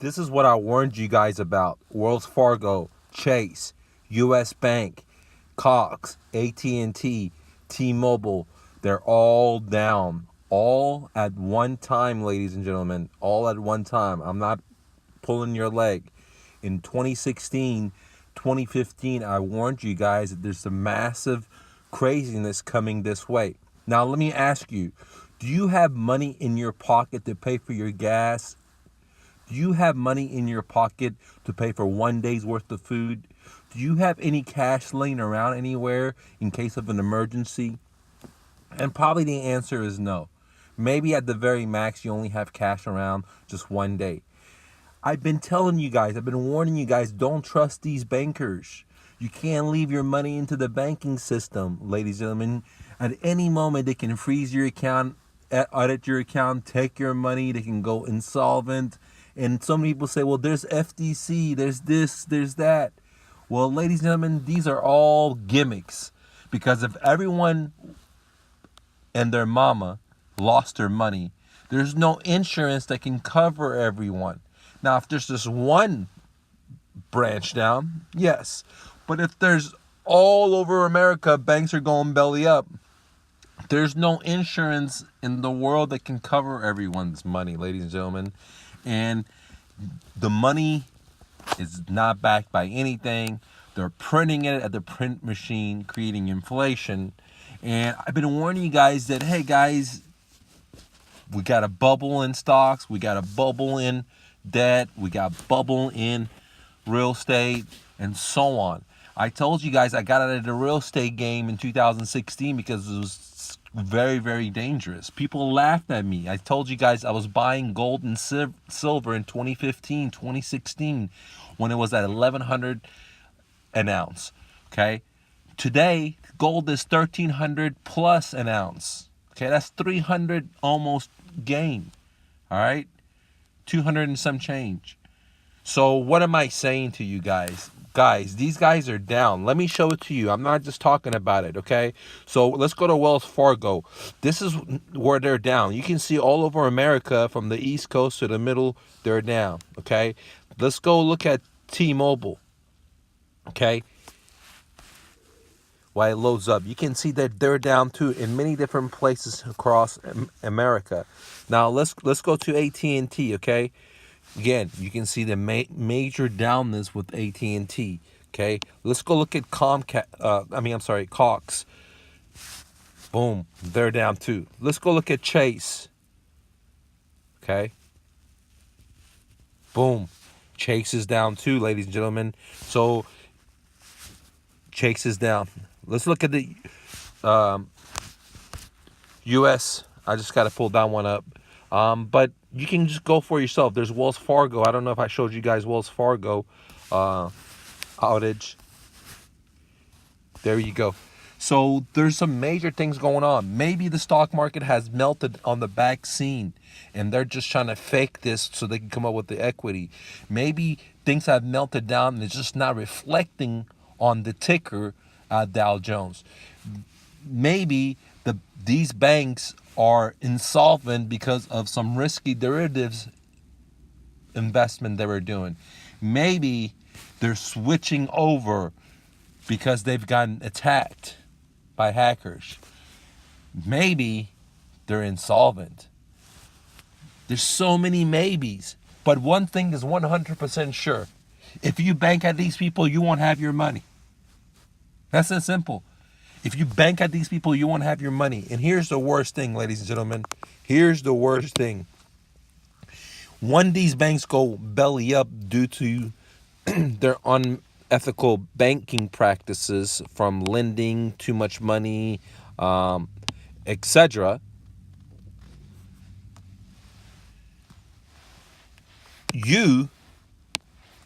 This is what I warned you guys about. Wells Fargo, Chase, U.S. Bank, Cox, at&T, T-Mobile. They're all down. All at one time, ladies and gentlemen. All at one time. I'm not pulling your leg. In 2016, 2015, I warned you guys that there's some massive craziness coming this way. Now, let me ask you, do you have money in your pocket to pay for your gas? Do you have money in your pocket to pay for one day's worth of food? Do you have any cash laying around anywhere in case of an emergency? And probably the answer is no. Maybe at the very max, you only have cash around just one day. I've been telling you guys, I've been warning you guys, don't trust these bankers. You can't leave your money into the banking system, ladies and gentlemen. At any moment, they can freeze your account, audit your account, take your money, they can go insolvent. And so many people say, well, there's FTC, there's this, there's that. Well, ladies and gentlemen, these are all gimmicks. Because if everyone and their mama lost their money, there's no insurance that can cover everyone. Now, if there's just one branch down, yes. But if there's all over America, banks are going belly up, there's no insurance in the world that can cover everyone's money, ladies and gentlemen. And the money is not backed by anything. They're printing it at the print machine, creating inflation. And I've been warning you guys that, hey guys, we got a bubble in stocks, we got a bubble in debt, we got a bubble in real estate, and so on. I told you guys I got out of the real estate game in 2016 because it was very, very dangerous. People laughed at me. I told you guys I was buying gold and silver in 2015, 2016 when it was at 1,100 an ounce. Okay? Today, gold is 1,300 plus an ounce. Okay? That's 300 almost gain. All right? 200 and some change. So what am I saying to you guys? Guys, these guys are down. Let me show it to you. I'm not just talking about it, okay? So let's go to Wells Fargo. This is where they're down. You can see all over America from the East Coast to the middle, they're down, okay? Let's go look at T-Mobile, okay? While it loads up, you can see that they're down too in many different places across America. Now let's go to at&T, okay? Again, you can see the major downness with at&T. Okay, let's go look at Cox. Boom, they're down too. Let's go look at Chase. Okay, boom, Chase is down too, ladies and gentlemen. So Chase is down. Let's look at the U.S. I just got to pull that one up. But you can just go for yourself. There's Wells Fargo. I don't know if I showed you guys Wells Fargo outage. There you go. So there's some major things going on. Maybe the stock market has melted on the vaccine and they're just trying to fake this so they can come up with the equity. Maybe things have melted down and it's just not reflecting on the ticker Dow Jones. Maybe these banks are insolvent because of some risky derivatives investment they were doing. Maybe they're switching over because they've gotten attacked by hackers. Maybe they're insolvent. There's so many maybes. But one thing is 100% sure. If you bank at these people, you won't have your money. That's that simple. If you bank at these people, you won't have your money. And here's the worst thing, ladies and gentlemen. Here's the worst thing. When these banks go belly up due to their unethical banking practices, from lending too much money, etc.,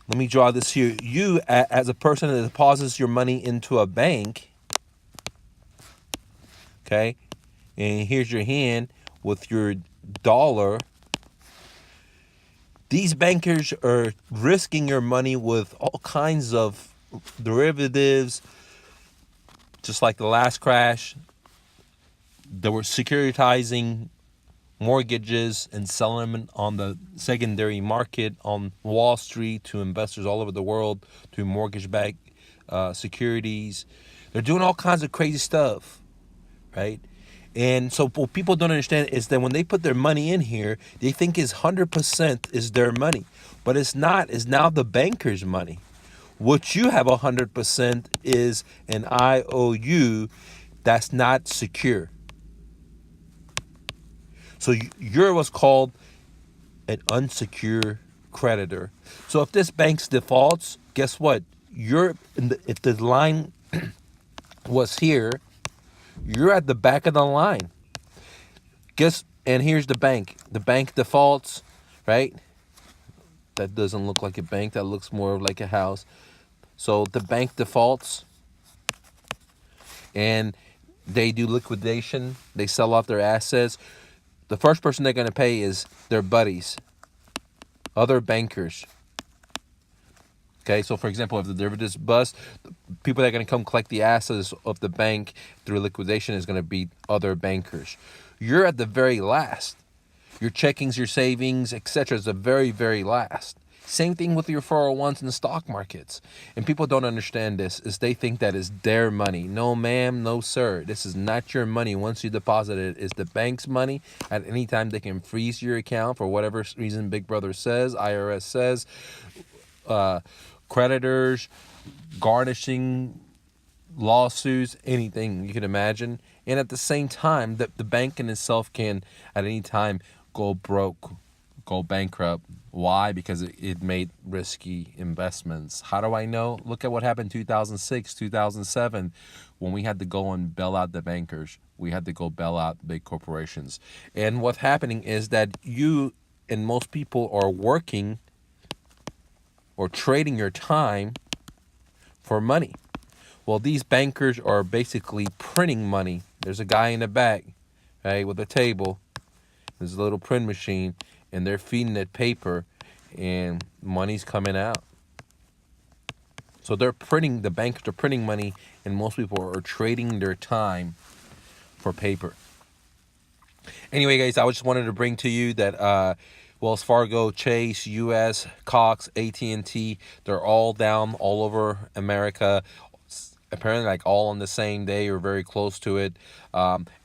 let me draw this here. You, as a person that deposits your money into a bank, okay, and here's your hand with your dollar. These bankers are risking your money with all kinds of derivatives, just like the last crash. They were securitizing mortgages and selling them on the secondary market on Wall Street to investors all over the world, to mortgage-backed securities. They're doing all kinds of crazy stuff, right? And so what people don't understand is that when they put their money in here, they think is 100% is their money. But it's not. It's now the banker's money. What you have 100% is an IOU that's not secure. So you're what's called an unsecured creditor. So if this bank's defaults, guess what? If the line was here, you're at the back of the line. And here's the bank. The bank defaults, right? That doesn't look like a bank. That looks more like a house. So the bank defaults, and they do liquidation. They sell off their assets. The first person they're going to pay is their buddies, other bankers. Okay, so for example, if the derivatives bust, people that are going to come collect the assets of the bank through liquidation is going to be other bankers. You're at the very last. Your checkings, your savings, etc. is the very, very last. Same thing with your 401s in the stock markets. And people don't understand this, is they think that is their money. No, ma'am, no, sir. This is not your money. Once you deposit it, it's the bank's money. At any time, they can freeze your account for whatever reason Big Brother says, IRS says, creditors, garnishing, lawsuits, anything you can imagine. And at the same time, the bank in itself can, at any time, go broke, go bankrupt. Why? Because it made risky investments. How do I know? Look at what happened in 2006, 2007, when we had to go and bail out the bankers. We had to go bail out big corporations. And what's happening is that you and most people are working or trading your time for money. Well, these bankers are basically printing money. There's a guy in the back, right, with a table. There's a little print machine, and they're feeding it paper, and money's coming out. So the banks are printing money, and most people are trading their time for paper. Anyway, guys, I just wanted to bring to you that Wells Fargo, Chase, U.S., Cox, at&T, they're all down all over America. Apparently, like all on the same day or very close to it.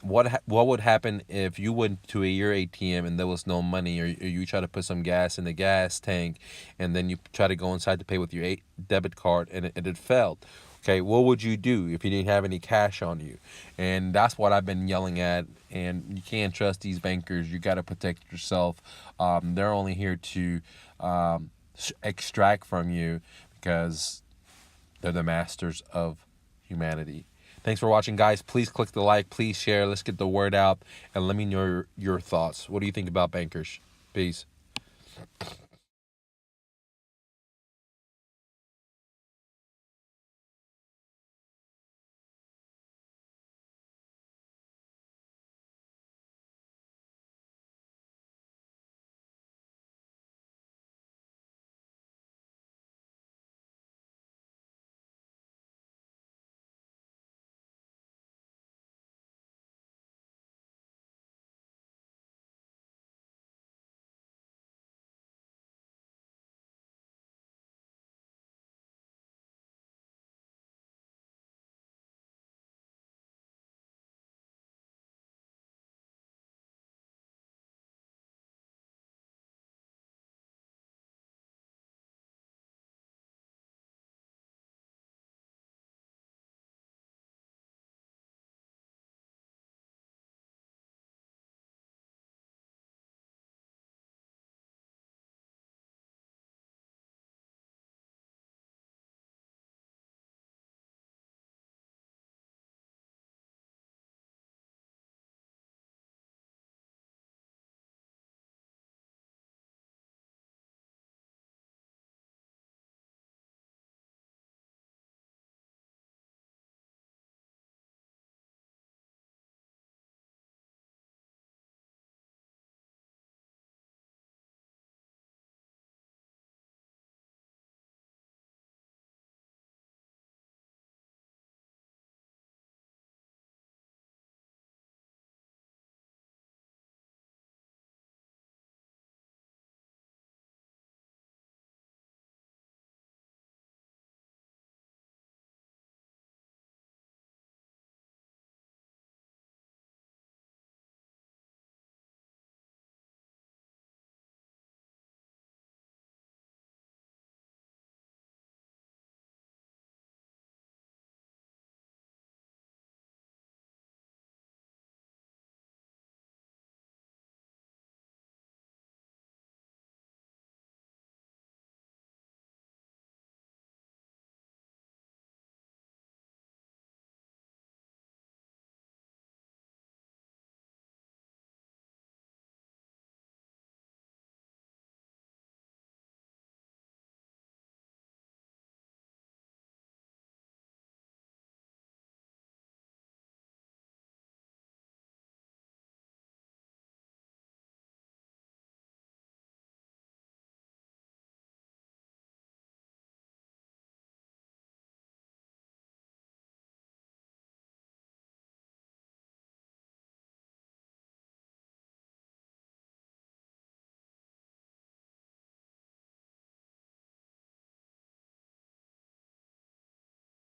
What would happen if you went to your ATM and there was no money, or you try to put some gas in the gas tank, and then you try to go inside to pay with your debit card and it failed? Okay, what would you do if you didn't have any cash on you? And that's what I've been yelling at. And you can't trust these bankers. You got to protect yourself. They're only here to extract from you because they're the masters of humanity. Thanks for watching, guys. Please click the like. Please share. Let's get the word out. And let me know your thoughts. What do you think about bankers? Peace.